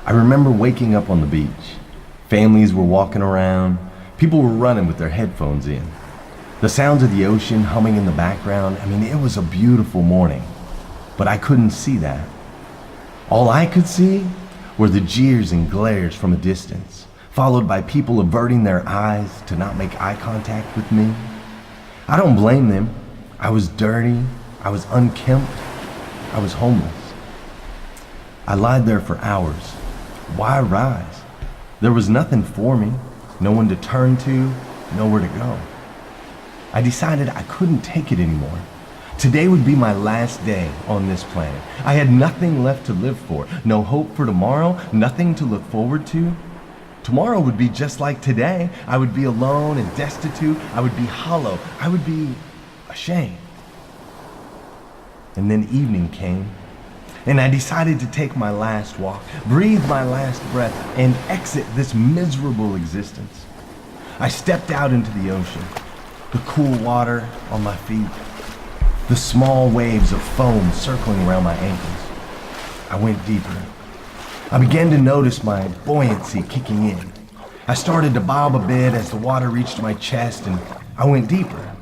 I remember waking up on the beach. Families were walking around. People were running with their headphones in. The sounds of the ocean humming in the background. It was a beautiful morning. But I couldn't see that. All I could see were the jeers and glares from a distance, followed by people averting their eyes to not make eye contact with me. I don't blame them. I was dirty. I was unkempt. I was homeless. I lied there for hours. Why rise? There was nothing for me, no one to turn to, nowhere to go. I decided I couldn't take it anymore. Today would be my last day on this planet. I had nothing left to live for, no hope for tomorrow, nothing to look forward to. Tomorrow would be just like today. I would be alone and destitute. I would be hollow. I would be ashamed. And then evening came, and I decided to take my last walk, breathe my last breath, and exit this miserable existence. I stepped out into the ocean, the cool water on my feet, the small waves of foam circling around my ankles. I went deeper. I began to notice my buoyancy kicking in. I started to bob a bit as the water reached my chest, and I went deeper.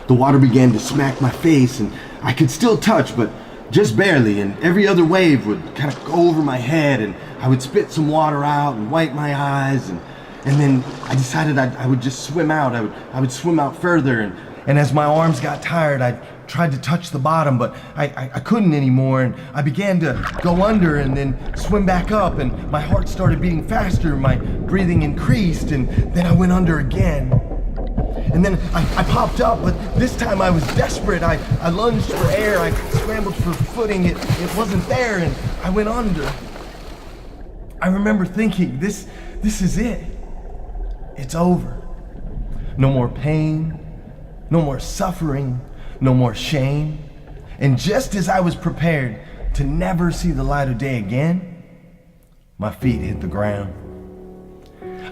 The water began to smack my face, and I could still touch, but just barely, and every other wave would kind of go over my head, and I would spit some water out and wipe my eyes, and then I decided I would just swim out. I would swim out further, and as my arms got tired, I tried to touch the bottom, but I couldn't anymore, and I began to go under and then swim back up, and my heart started beating faster, my breathing increased, and then I went under again. And then I popped up, but this time I was desperate. I lunged for air, I scrambled for footing, it wasn't there, and I went under. I remember thinking, this is it. It's over. No more pain, no more suffering, no more shame. And just as I was prepared to never see the light of day again, my feet hit the ground.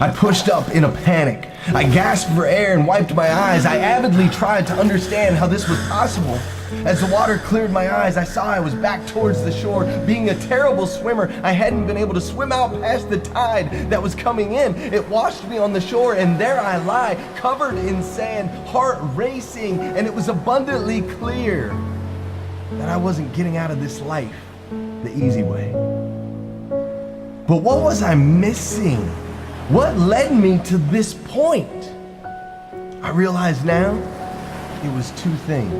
I pushed up in a panic. I gasped for air and wiped my eyes. I avidly tried to understand how this was possible. As the water cleared my eyes, I saw I was back towards the shore. Being a terrible swimmer, I hadn't been able to swim out past the tide that was coming in. It washed me on the shore, and there I lie, covered in sand, heart racing, and it was abundantly clear that I wasn't getting out of this life the easy way. But what was I missing? What led me to this point? I realize now it was two things.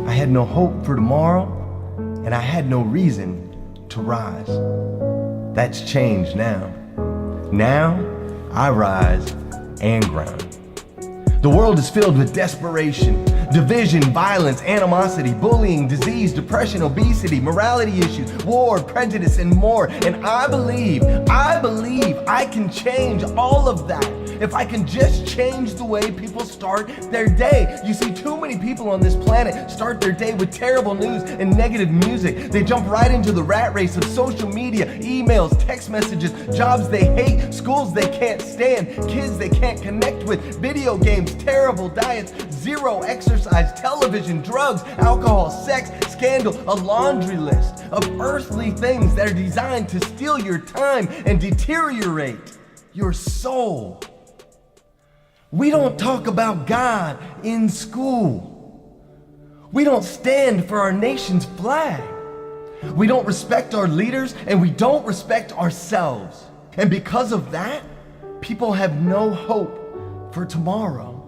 I had no hope for tomorrow, and I had no reason to rise. That's changed now. Now I rise and grind. The world is filled with desperation, division, violence, animosity, bullying, disease, depression, obesity, morality issues, war, prejudice, and more. And I believe I can change all of that if I can just change the way people start their day. You see, too many people on this planet start their day with terrible news and negative music. They jump right into the rat race of social media, emails, text messages, jobs they hate, schools they can't stand, kids they can't connect with, video games, terrible diets, zero exercise, television, drugs, alcohol, sex, scandal, a laundry list of earthly things that are designed to steal your time and deteriorate your soul. We don't talk about God in school. We don't stand for our nation's flag. We don't respect our leaders, and we don't respect ourselves. And because of that, people have no hope for tomorrow.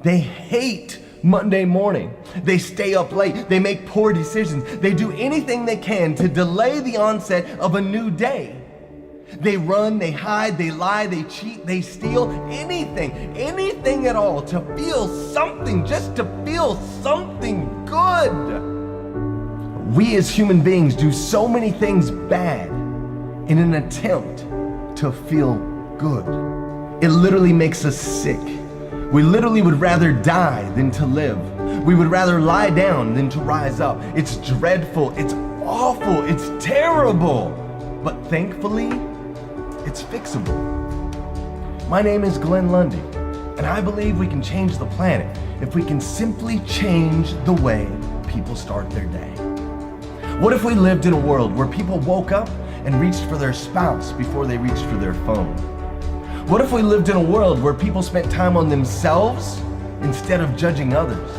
They hate Monday morning. They stay up late. They make poor decisions. They do anything they can to delay the onset of a new day. They run, they hide, they lie, they cheat, they steal, anything at all to feel something, just to feel something good. We as human beings do so many things bad in an attempt to feel good. It literally makes us sick. We literally would rather die than to live. We would rather lie down than to rise up. It's dreadful, it's awful, it's terrible. But thankfully, it's fixable. My name is Lundy, and I believe we can change the planet if we can simply change the way people start their day. What if we lived in a world where people woke up and reached for their spouse before they reached for their phone? What if we lived in a world where people spent time on themselves instead of judging others?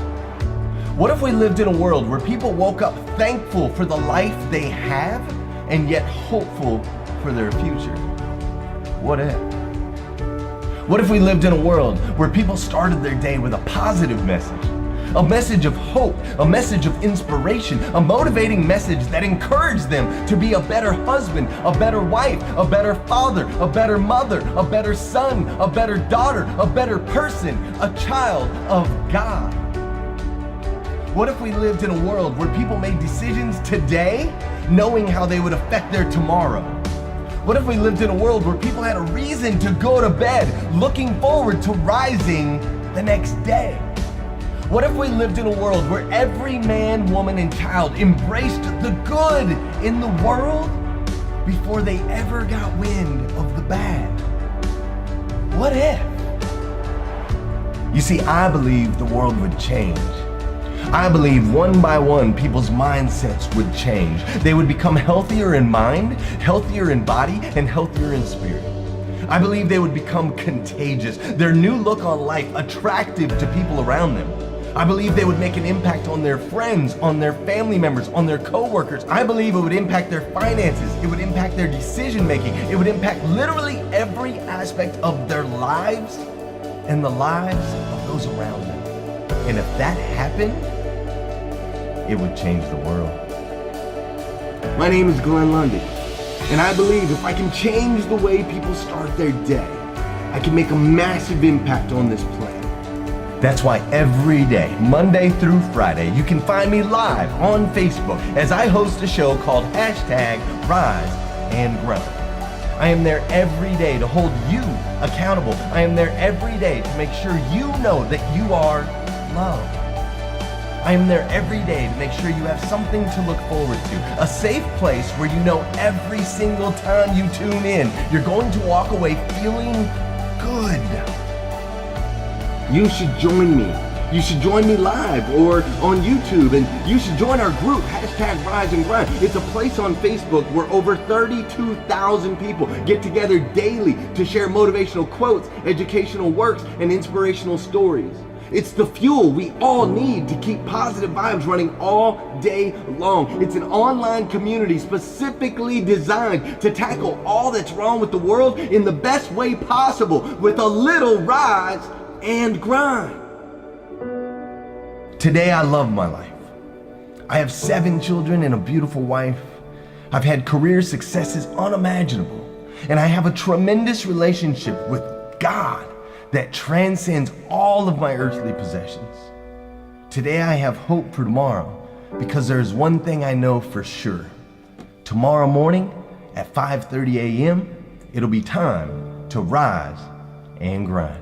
What if we lived in a world where people woke up thankful for the life they have and yet hopeful for their future? What if? What if we lived in a world where people started their day with a positive message of hope, a message of inspiration, a motivating message that encouraged them to be a better husband, a better wife, a better father, a better mother, a better son, a better daughter, a better person, a child of God? What if we lived in a world where people made decisions today knowing how they would affect their tomorrow? What if we lived in a world where people had a reason to go to bed looking forward to rising the next day? What if we lived in a world where every man, woman, and child embraced the good in the world before they ever got wind of the bad? What if? You see, I believe the world would change. I believe one by one people's mindsets would change. They would become healthier in mind, healthier in body, and healthier in spirit. I believe they would become contagious, their new look on life attractive to people around them. I believe they would make an impact on their friends, on their family members, on their co-workers. I believe it would impact their finances. It would impact their decision making. It would impact literally every aspect of their lives and the lives of those around them. And if that happened, it would change the world. My name is Lundy, and I believe if I can change the way people start their day, I can make a massive impact on this planet. That's why every day, Monday through Friday, you can find me live on Facebook as I host a show called #Rise and Grind. I am there every day to hold you accountable. I am there every day to make sure you know that you are loved. I am there every day to make sure you have something to look forward to. A safe place where you know every single time you tune in, you're going to walk away feeling good. You should join me. You should join me live or on YouTube, and you should join our group, #Rise and Grind. It's a place on Facebook where over 32,000 people get together daily to share motivational quotes, educational works, and inspirational stories. It's the fuel we all need to keep positive vibes running all day long. It's an online community specifically designed to tackle all that's wrong with the world in the best way possible with a little rise and grind. Today I love my life. I have 7 children and a beautiful wife. I've had career successes unimaginable, and I have a tremendous relationship with God that transcends all of my earthly possessions. Today I have hope for tomorrow because there's one thing I know for sure. Tomorrow morning at 5:30 a.m., it'll be time to rise and grind.